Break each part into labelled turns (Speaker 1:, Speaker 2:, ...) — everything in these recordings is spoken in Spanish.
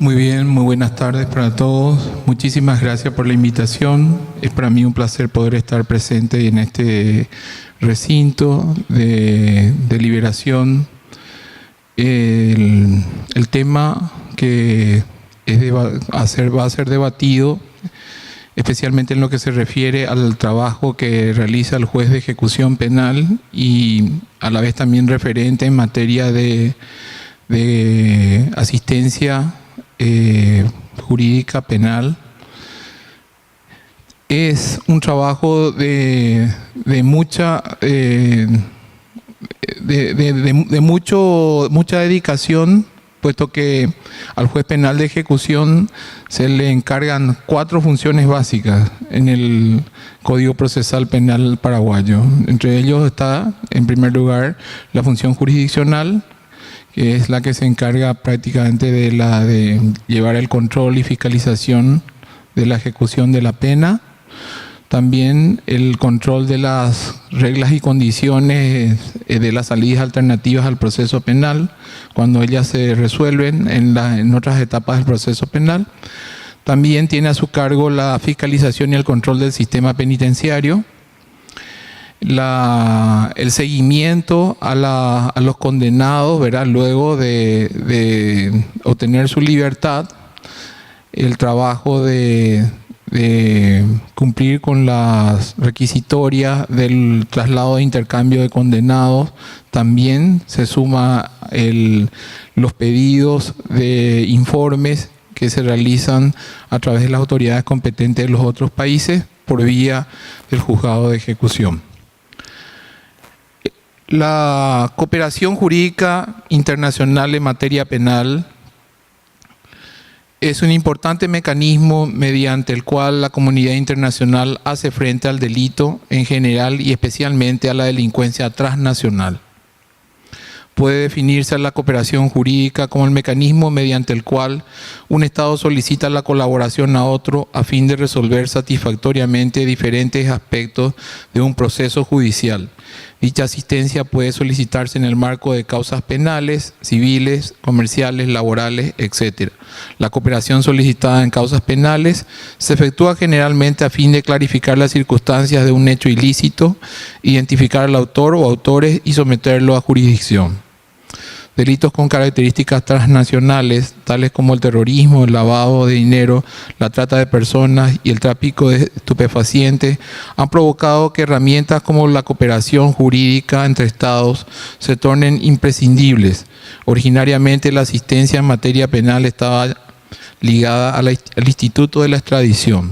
Speaker 1: Muy bien, muy buenas tardes para todos. Muchísimas gracias por la invitación. Es para mí un placer poder estar presente en este recinto de deliberación. El tema que va a ser debatido, especialmente en lo que se refiere al trabajo que realiza el juez de ejecución penal y a la vez también referente en materia de asistencia jurídica penal. Es un trabajo de mucha mucha dedicación, puesto que al juez penal de ejecución se le encargan 4 funciones básicas en el Código Procesal Penal paraguayo. Entre ellos está, en primer lugar, la función jurisdiccional, que es la que se encarga prácticamente de llevar el control y fiscalización de la ejecución de la pena. También el control de las reglas y condiciones de las salidas alternativas al proceso penal, cuando ellas se resuelven en otras etapas del proceso penal. También tiene a su cargo la fiscalización y el control del sistema penitenciario. El seguimiento a los condenados, ¿verdad?, luego de obtener su libertad, el trabajo de cumplir con las requisitorias del traslado de intercambio de condenados. También se suma los pedidos de informes que se realizan a través de las autoridades competentes de los otros países por vía del juzgado de ejecución. La cooperación jurídica internacional en materia penal es un importante mecanismo mediante el cual la comunidad internacional hace frente al delito en general y especialmente a la delincuencia transnacional. Puede definirse a la cooperación jurídica como el mecanismo mediante el cual un Estado solicita la colaboración a otro a fin de resolver satisfactoriamente diferentes aspectos de un proceso judicial. Dicha asistencia puede solicitarse en el marco de causas penales, civiles, comerciales, laborales, etc. La cooperación solicitada en causas penales se efectúa generalmente a fin de clarificar las circunstancias de un hecho ilícito, identificar al autor o autores y someterlo a jurisdicción. Delitos con características transnacionales, tales como el terrorismo, el lavado de dinero, la trata de personas y el tráfico de estupefacientes, han provocado que herramientas como la cooperación jurídica entre Estados se tornen imprescindibles. Originariamente, la asistencia en materia penal estaba ligada al Instituto de la Extradición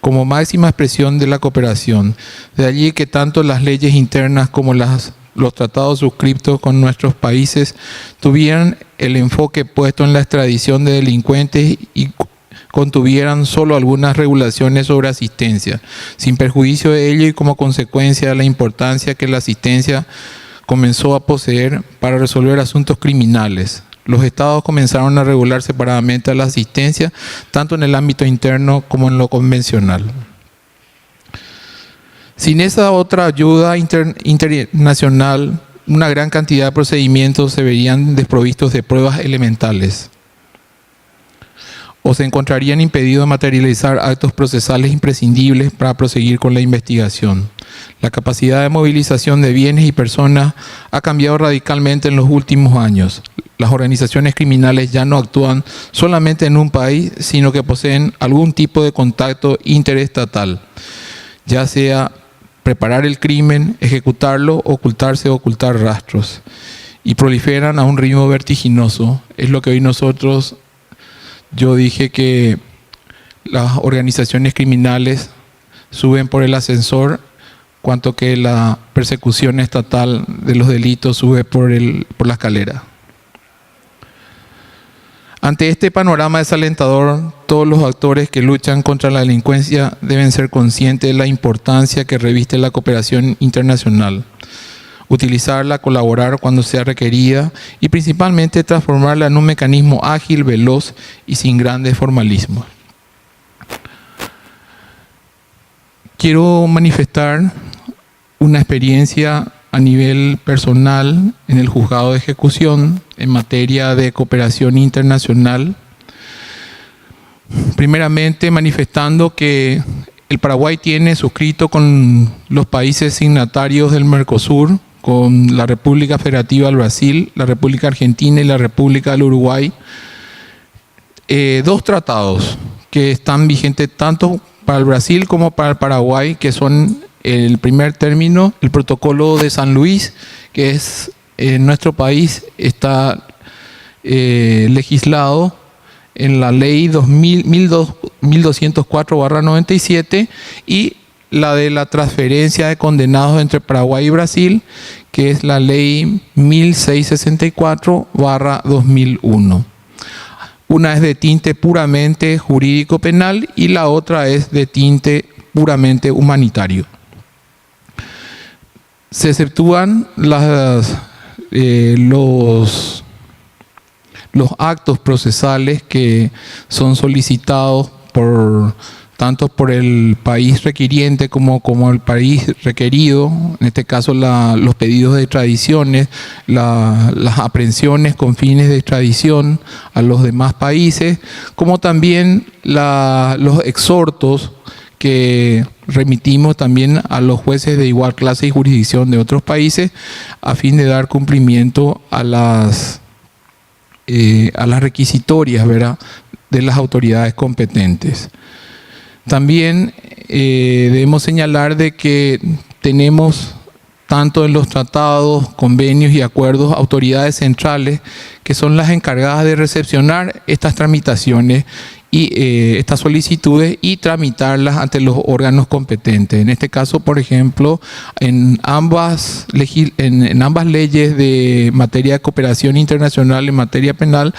Speaker 1: como máxima expresión de la cooperación. De allí que tanto las leyes internas como los tratados suscriptos con nuestros países tuvieran el enfoque puesto en la extradición de delincuentes y contuvieran solo algunas regulaciones sobre asistencia, sin perjuicio de ello y como consecuencia de la importancia que la asistencia comenzó a poseer para resolver asuntos criminales. Los estados comenzaron a regular separadamente la asistencia, tanto en el ámbito interno como en lo convencional. Sin esa otra ayuda internacional, una gran cantidad de procedimientos se verían desprovistos de pruebas elementales o se encontrarían impedidos de materializar actos procesales imprescindibles para proseguir con la investigación. La capacidad de movilización de bienes y personas ha cambiado radicalmente en los últimos años. Las organizaciones criminales ya no actúan solamente en un país, sino que poseen algún tipo de contacto interestatal, ya sea preparar el crimen, ejecutarlo, ocultarse o ocultar rastros. Y proliferan a un ritmo vertiginoso. Es lo que hoy yo dije que las organizaciones criminales suben por el ascensor, cuanto que la persecución estatal de los delitos sube por la escalera. Ante este panorama desalentador, todos los actores que luchan contra la delincuencia deben ser conscientes de la importancia que reviste la cooperación internacional, utilizarla, colaborar cuando sea requerida y principalmente transformarla en un mecanismo ágil, veloz y sin grandes formalismos. Quiero manifestar una experiencia a nivel personal en el juzgado de ejecución en materia de cooperación internacional. Primeramente, manifestando que el Paraguay tiene suscrito con los países signatarios del Mercosur, con la República Federativa del Brasil, la República Argentina y la República del Uruguay, dos tratados que están vigentes tanto para el Brasil como para el Paraguay, que son el primer término, el Protocolo de San Luis, que es en nuestro país está legislado en la ley 1204/97 y la de la transferencia de condenados entre Paraguay y Brasil, que es la ley 1664/2001. Una es de tinte puramente jurídico penal y la otra es de tinte puramente humanitario. Se exceptúan los actos procesales que son solicitados tanto por el país requiriente como el país requerido, en este caso los pedidos de extradiciones, las aprehensiones con fines de extradición a los demás países, como también los exhortos que remitimos también a los jueces de igual clase y jurisdicción de otros países a fin de dar cumplimiento a las requisitorias, ¿verdad?, de las autoridades competentes. También debemos señalar de que tenemos tanto en los tratados, convenios y acuerdos autoridades centrales que son las encargadas de recepcionar estas tramitaciones y estas solicitudes y tramitarlas ante los órganos competentes. En este caso, por ejemplo, en ambas leyes de materia de cooperación internacional en materia penal,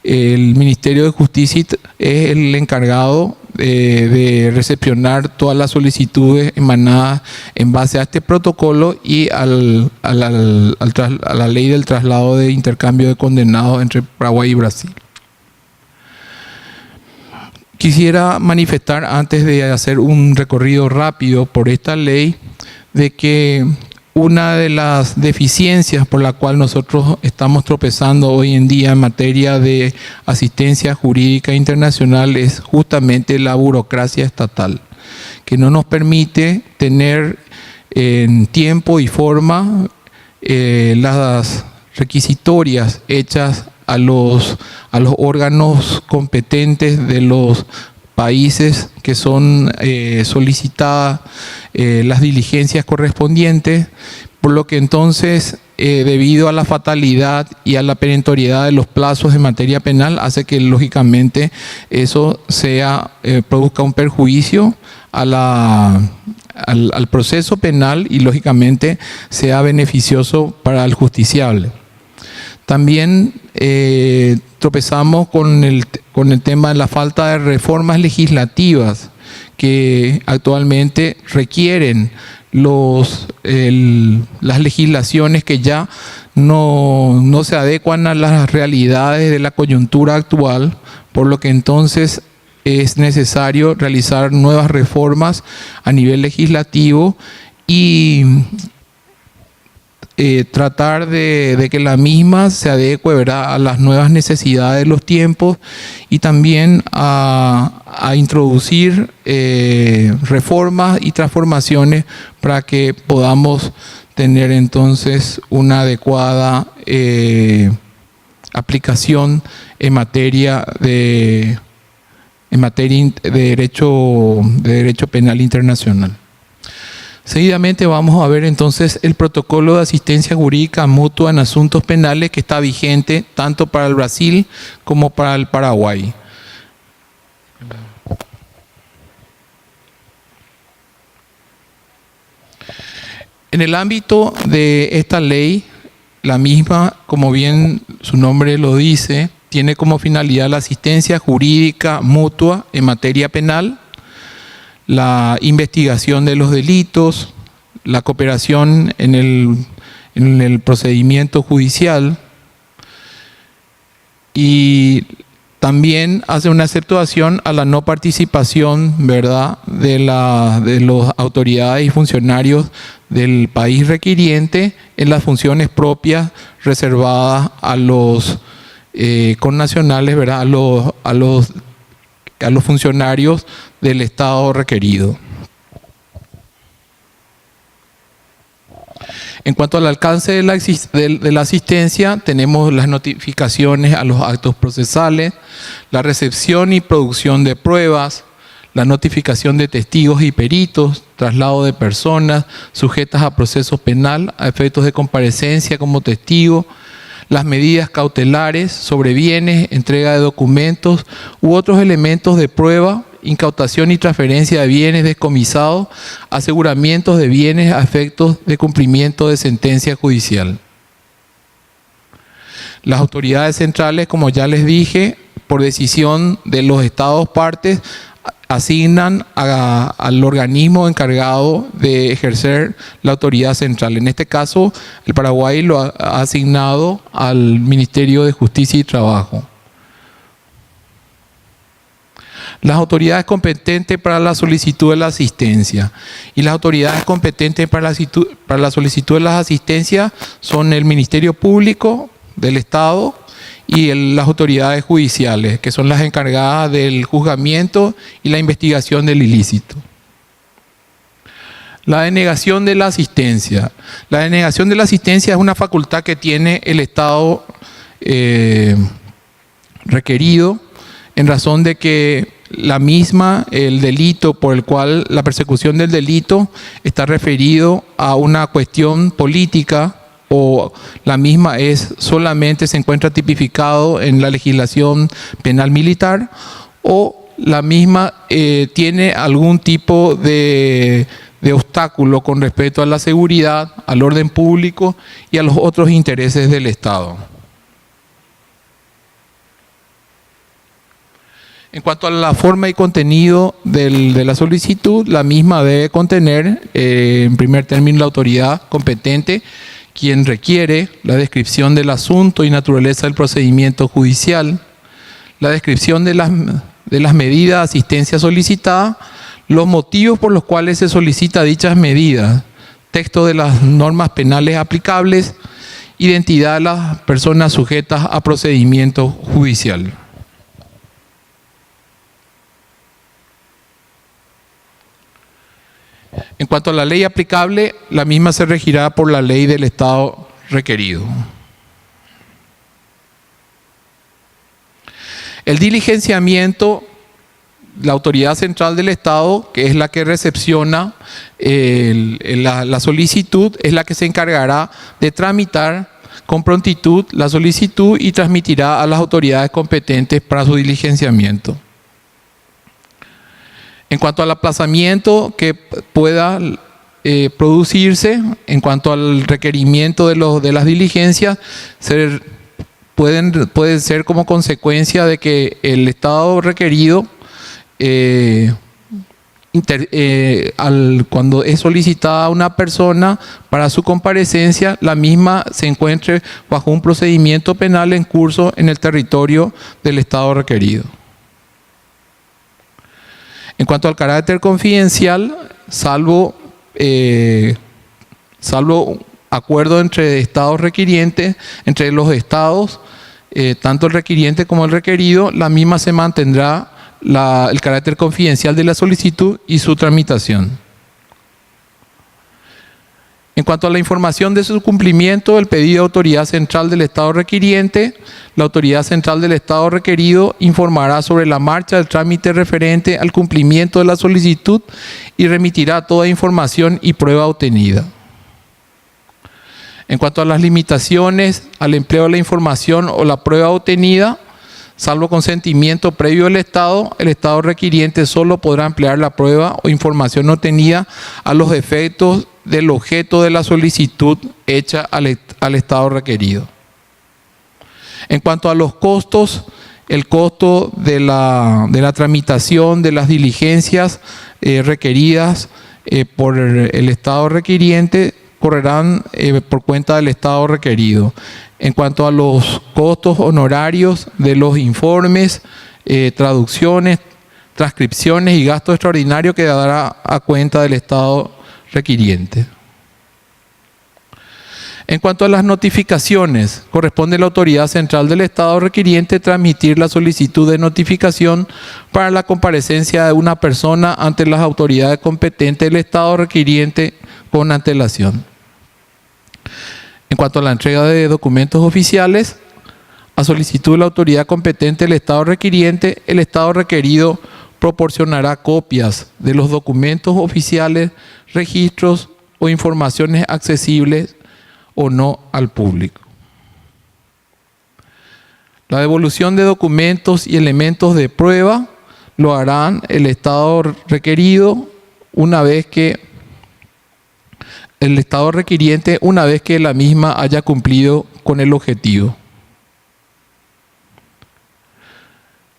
Speaker 1: el Ministerio de Justicia es el encargado de recepcionar todas las solicitudes emanadas en base a este protocolo y a la ley del traslado de intercambio de condenados entre Paraguay y Brasil. Quisiera manifestar, antes de hacer un recorrido rápido por esta ley, de que una de las deficiencias por la cual nosotros estamos tropezando hoy en día en materia de asistencia jurídica internacional es justamente la burocracia estatal, que no nos permite tener en tiempo y forma las requisitorias hechas a los órganos competentes de los países que son solicitadas las diligencias correspondientes, por lo que entonces, debido a la fatalidad y a la perentoriedad de los plazos en materia penal, hace que lógicamente eso produzca un perjuicio al proceso penal y lógicamente sea beneficioso para el justiciable. También tropezamos con el tema de la falta de reformas legislativas que actualmente requieren las legislaciones que ya no se adecuan a las realidades de la coyuntura actual, por lo que entonces es necesario realizar nuevas reformas a nivel legislativo y tratar de que la misma se adecue, ¿verdad?, a las nuevas necesidades de los tiempos y también a introducir reformas y transformaciones para que podamos tener entonces una adecuada aplicación en materia de derecho penal internacional. Seguidamente vamos a ver entonces el protocolo de asistencia jurídica mutua en asuntos penales que está vigente tanto para el Brasil como para el Paraguay. En el ámbito de esta ley, la misma, como bien su nombre lo dice, tiene como finalidad la asistencia jurídica mutua en materia penal, la investigación de los delitos, la cooperación en el procedimiento judicial y También hace una exceptuación a la no participación, ¿verdad?, de las autoridades y funcionarios del país requiriente en las funciones propias reservadas a los connacionales, ¿verdad?, a los funcionarios del Estado requerido. En cuanto al alcance de la asistencia, tenemos las notificaciones a los actos procesales, la recepción y producción de pruebas, la notificación de testigos y peritos, traslado de personas sujetas a proceso penal a efectos de comparecencia como testigo, las medidas cautelares sobre bienes, entrega de documentos u otros elementos de prueba, incautación y transferencia de bienes descomisados, aseguramientos de bienes a efectos de cumplimiento de sentencia judicial. Las autoridades centrales, como ya les dije, por decisión de los estados partes, asignan al organismo encargado de ejercer la autoridad central. En este caso, el Paraguay lo ha asignado al Ministerio de Justicia y Trabajo. Las autoridades competentes para la solicitud de la asistencia. Y las autoridades competentes para la solicitud de las asistencias son el Ministerio Público del Estado y las autoridades judiciales, que son las encargadas del juzgamiento y la investigación del ilícito. La denegación de la asistencia. La denegación de la asistencia es una facultad que tiene el Estado requerido en razón de que el delito por el cual la persecución del delito está referido a una cuestión política o la misma solamente se encuentra tipificado en la legislación penal militar o la misma tiene algún tipo de obstáculo con respecto a la seguridad, al orden público y a los otros intereses del Estado. En cuanto a la forma y contenido de la solicitud, la misma debe contener, en primer término, la autoridad competente, quien requiere la descripción del asunto y naturaleza del procedimiento judicial, la descripción de las medidas de asistencia solicitada, los motivos por los cuales se solicita dichas medidas, texto de las normas penales aplicables, identidad de las personas sujetas a procedimiento judicial. En cuanto a la ley aplicable, la misma se regirá por la ley del Estado requerido. El diligenciamiento, la autoridad central del Estado, que es la que recepciona la solicitud, es la que se encargará de tramitar con prontitud la solicitud y transmitirá a las autoridades competentes para su diligenciamiento. En cuanto al aplazamiento que pueda producirse, en cuanto al requerimiento de las diligencias, puede ser como consecuencia de que el Estado requerido, cuando es solicitada una persona para su comparecencia, la misma se encuentre bajo un procedimiento penal en curso en el territorio del Estado requerido. En cuanto al carácter confidencial, salvo acuerdo entre estados requirientes, entre los estados, tanto el requiriente como el requerido, la misma se mantendrá el carácter confidencial de la solicitud y su tramitación. En cuanto a la información de su cumplimiento, el pedido de autoridad central del Estado requiriente, la autoridad central del Estado requerido informará sobre la marcha del trámite referente al cumplimiento de la solicitud y remitirá toda información y prueba obtenida. En cuanto a las limitaciones al empleo de la información o la prueba obtenida, salvo consentimiento previo del Estado, el Estado requiriente solo podrá emplear la prueba o información obtenida a los efectos del objeto de la solicitud hecha al Estado requerido. En cuanto a los costos, el costo de la tramitación de las diligencias requeridas por el Estado requiriente correrán por cuenta del Estado requerido. en cuanto a los costos honorarios de los informes, traducciones, transcripciones y gastos extraordinarios que dará a cuenta del Estado requiriente. En cuanto a las notificaciones, corresponde a la autoridad central del Estado requiriente transmitir la solicitud de notificación para la comparecencia de una persona ante las autoridades competentes del Estado requiriente con antelación. En cuanto a la entrega de documentos oficiales, a solicitud de la autoridad competente del Estado requiriente, el Estado requerido proporcionará copias de los documentos oficiales, registros o informaciones accesibles o no al público. La devolución de documentos y elementos de prueba lo harán el Estado requerido una vez que el Estado requiriente una vez que la misma haya cumplido con el objetivo.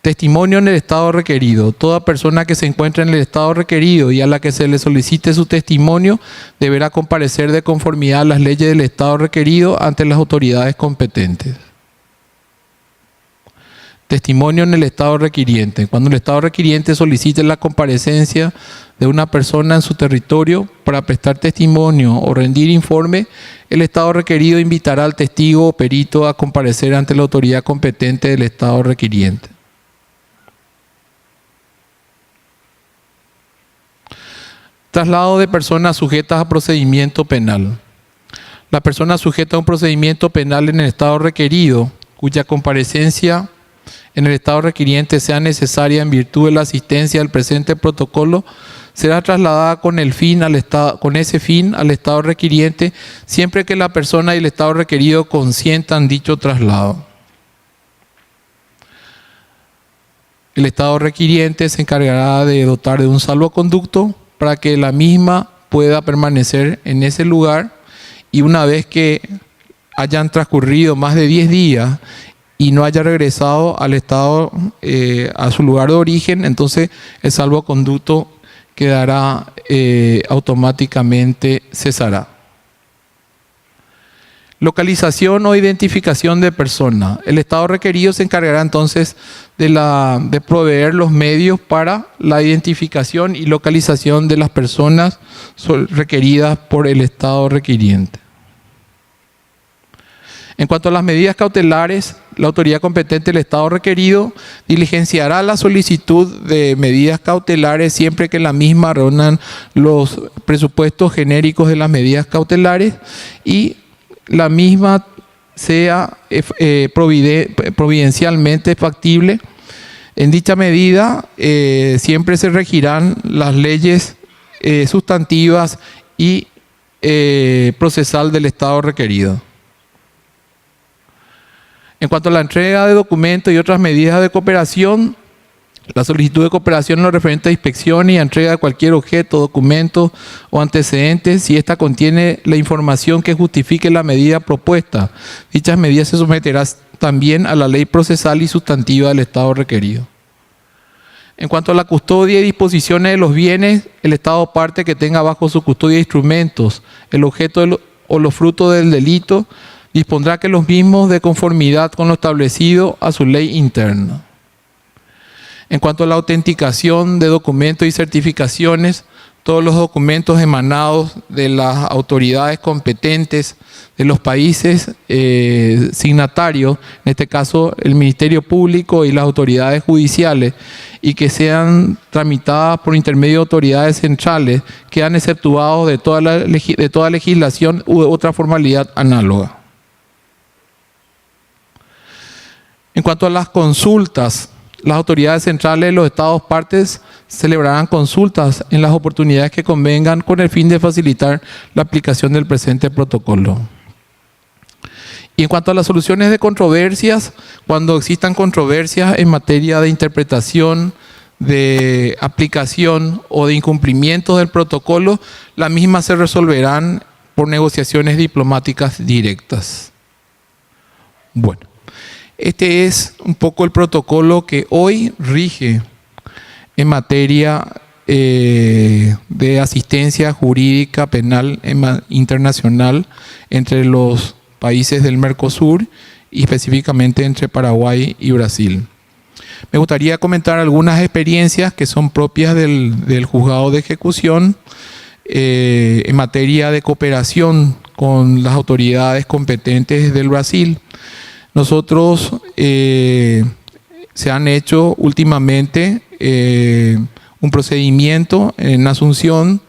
Speaker 1: Testimonio en el Estado requerido. Toda persona que se encuentre en el Estado requerido y a la que se le solicite su testimonio deberá comparecer de conformidad a las leyes del Estado requerido ante las autoridades competentes. Testimonio en el Estado requiriente. Cuando el Estado requiriente solicite la comparecencia de una persona en su territorio para prestar testimonio o rendir informe, el Estado requerido invitará al testigo o perito a comparecer ante la autoridad competente del Estado requiriente. Traslado de personas sujetas a procedimiento penal. La persona sujeta a un procedimiento penal en el Estado requerido, cuya comparecencia en el Estado requiriente sea necesaria en virtud de la asistencia del presente protocolo, será trasladada con ese fin al Estado requiriente, siempre que la persona y el Estado requerido consientan dicho traslado. El Estado requiriente se encargará de dotar de un salvoconducto para que la misma pueda permanecer en ese lugar, y una vez que hayan transcurrido más de 10 días y no haya regresado al Estado, a su lugar de origen, entonces el salvoconducto quedará automáticamente cesará. Localización o identificación de persona. El Estado requerido se encargará entonces de proveer los medios para la identificación y localización de las personas requeridas por el Estado requiriente. En cuanto a las medidas cautelares, la autoridad competente del Estado requerido diligenciará la solicitud de medidas cautelares siempre que la misma reúnan los presupuestos genéricos de las medidas cautelares y la misma sea providencialmente factible. En dicha medida siempre se regirán las leyes sustantivas y procesal del Estado requerido. En cuanto a la entrega de documentos y otras medidas de cooperación, la solicitud de cooperación en lo referente a inspección y a entrega de cualquier objeto, documento o antecedentes, si ésta contiene la información que justifique la medida propuesta. Dichas medidas se someterán también a la ley procesal y sustantiva del Estado requerido. En cuanto a la custodia y disposiciones de los bienes, el Estado parte que tenga bajo su custodia instrumentos, el objeto o los frutos del delito, dispondrá que los mismos de conformidad con lo establecido a su ley interna. En cuanto a la autenticación de documentos y certificaciones, todos los documentos emanados de las autoridades competentes de los países signatarios, en este caso el Ministerio Público y las autoridades judiciales, y que sean tramitadas por intermedio de autoridades centrales, quedan exceptuados de toda legislación u otra formalidad análoga. En cuanto a las consultas, las autoridades centrales de los Estados partes celebrarán consultas en las oportunidades que convengan con el fin de facilitar la aplicación del presente protocolo. Y en cuanto a las soluciones de controversias, cuando existan controversias en materia de interpretación, de aplicación o de incumplimiento del protocolo, las mismas se resolverán por negociaciones diplomáticas directas. Bueno. Este es un poco el protocolo que hoy rige en materia de asistencia jurídica penal internacional entre los países del Mercosur y específicamente entre Paraguay y Brasil. Me gustaría comentar algunas experiencias que son propias del juzgado de ejecución en materia de cooperación con las autoridades competentes del Brasil. Nosotros se han hecho últimamente un procedimiento en Asunción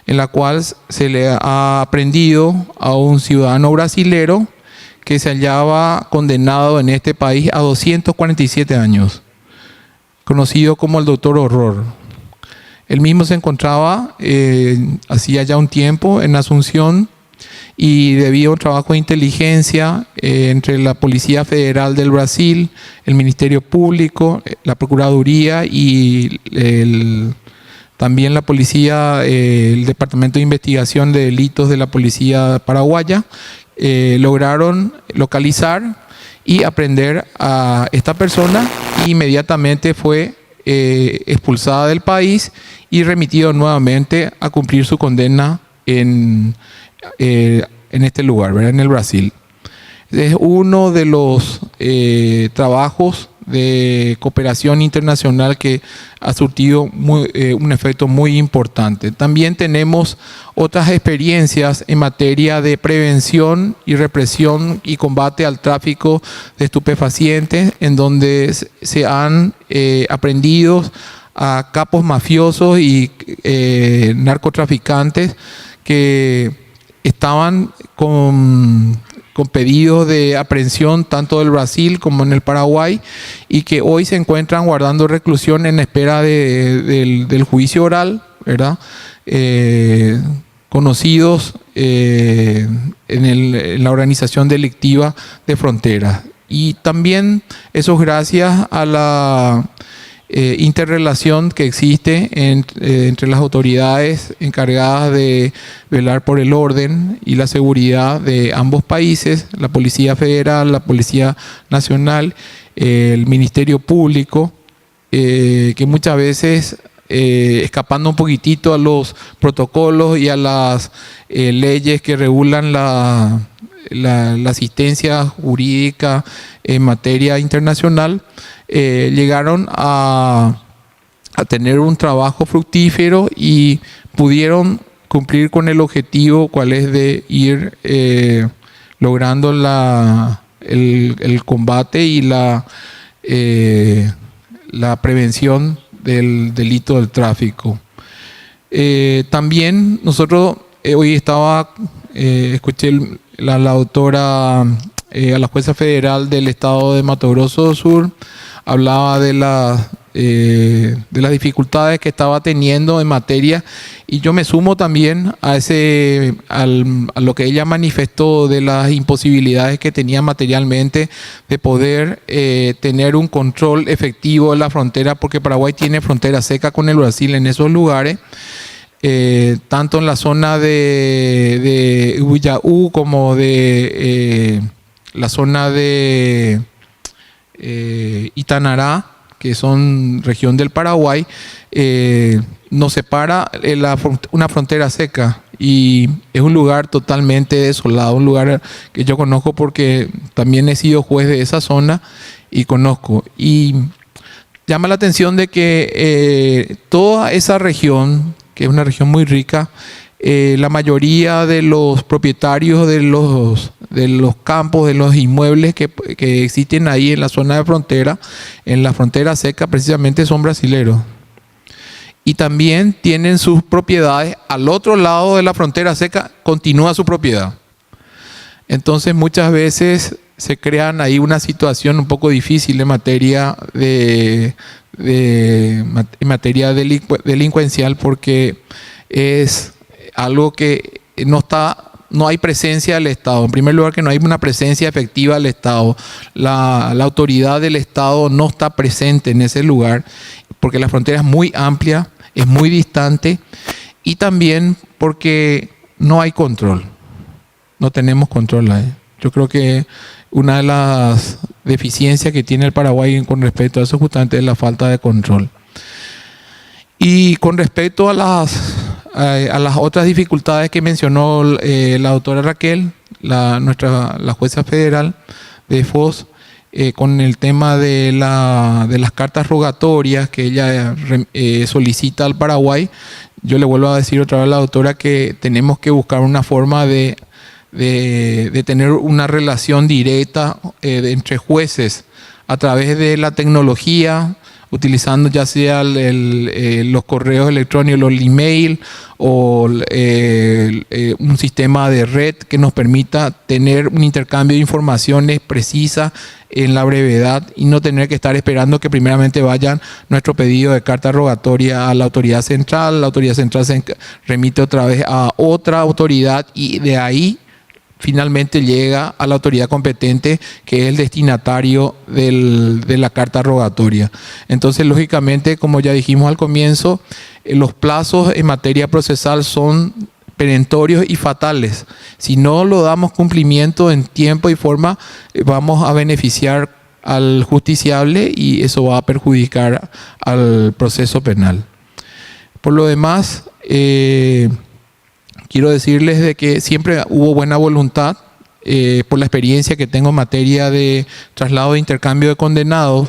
Speaker 1: en la cual se le ha aprendido a un ciudadano brasilero que se hallaba condenado en este país a 247 años, conocido como el Doctor Horror. Él mismo se encontraba hacía ya un tiempo en Asunción y debido a un trabajo de inteligencia entre la Policía Federal del Brasil, el Ministerio Público, la Procuraduría y también la policía, el Departamento de Investigación de Delitos de la Policía Paraguaya, lograron localizar y aprender a esta persona y inmediatamente fue expulsada del país y remitido nuevamente a cumplir su condena en este lugar, ¿verdad? En el Brasil. Es uno de los trabajos de cooperación internacional que ha surtido un efecto muy importante. También tenemos otras experiencias en materia de prevención y represión y combate al tráfico de estupefacientes, en donde se han aprendido a capos mafiosos y narcotraficantes que estaban con pedidos de aprehensión tanto del Brasil como en el Paraguay y que hoy se encuentran guardando reclusión en espera del juicio oral, ¿verdad? Conocidos en la organización delictiva de Fronteras. Y también eso es gracias a la interrelación que existe entre las autoridades encargadas de velar por el orden y la seguridad de ambos países, la Policía Federal, la Policía Nacional, el Ministerio Público, que muchas veces, escapando un poquitito a los protocolos y a las leyes que regulan la asistencia jurídica en materia internacional, llegaron a tener un trabajo fructífero y pudieron cumplir con el objetivo, cual es de ir logrando el combate y la prevención del delito del tráfico. También nosotros hoy escuché a la autora, a la jueza federal del estado de Mato Grosso do Sur, hablaba de las dificultades que estaba teniendo en materia, y yo me sumo también a lo que ella manifestó de las imposibilidades que tenía materialmente de poder tener un control efectivo de la frontera, porque Paraguay tiene frontera seca con el Brasil en esos lugares. Tanto en la zona de Ubiyaú como de la zona de Itanará, que son región del Paraguay, nos separa una frontera seca y es un lugar totalmente desolado, un lugar que yo conozco porque también he sido juez de esa zona y conozco. Y llama la atención de que toda esa región, que es una región muy rica, la mayoría de los propietarios de los campos, de los inmuebles que existen ahí en la zona de frontera, en la frontera seca, precisamente son brasileros. Y también tienen sus propiedades al otro lado de la frontera seca, continúa su propiedad. Entonces muchas veces se crean ahí una situación un poco difícil en materia delincuencial, porque es algo que no hay presencia del Estado. En primer lugar, que no hay una presencia efectiva del Estado. La autoridad del Estado no está presente en ese lugar, porque la frontera es muy amplia, es muy distante, y también porque no hay control. No tenemos control ahí. Yo creo que una de las deficiencias que tiene el Paraguay con respecto a eso justamente es la falta de control. Y con respecto a las otras dificultades que mencionó la doctora Raquel, la jueza federal de Foz, con el tema de las cartas rogatorias que ella solicita al Paraguay. Yo le vuelvo a decir otra vez a la doctora que tenemos que buscar una forma de tener una relación directa entre jueces a través de la tecnología, utilizando ya sea los correos electrónicos, los email o un sistema de red que nos permita tener un intercambio de informaciones precisas en la brevedad y no tener que estar esperando que primeramente vayan nuestro pedido de carta rogatoria a la autoridad central se remite otra vez a otra autoridad y de ahí finalmente llega a la autoridad competente, que es el destinatario de la carta rogatoria. Entonces, lógicamente, como ya dijimos al comienzo, los plazos en materia procesal son perentorios y fatales. Si no lo damos cumplimiento en tiempo y forma, vamos a beneficiar al justiciable y eso va a perjudicar al proceso penal. Por lo demás, quiero decirles de que siempre hubo buena voluntad por la experiencia que tengo en materia de traslado de intercambio de condenados,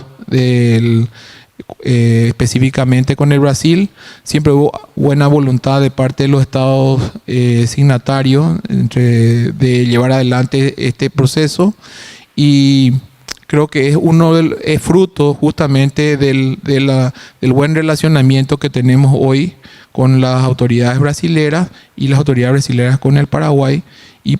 Speaker 1: específicamente con el Brasil. Siempre hubo buena voluntad de parte de los estados signatarios de llevar adelante este proceso y creo que es fruto justamente del buen relacionamiento que tenemos hoy con las autoridades brasileras y las autoridades brasileras con el Paraguay y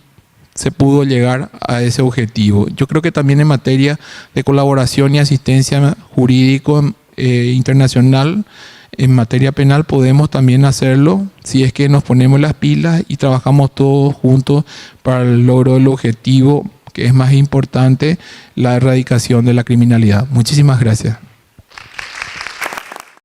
Speaker 1: se pudo llegar a ese objetivo. Yo creo que también en materia de colaboración y asistencia jurídico internacional, en materia penal podemos también hacerlo si es que nos ponemos las pilas y trabajamos todos juntos para el logro del objetivo que es más importante, la erradicación de la criminalidad. Muchísimas gracias.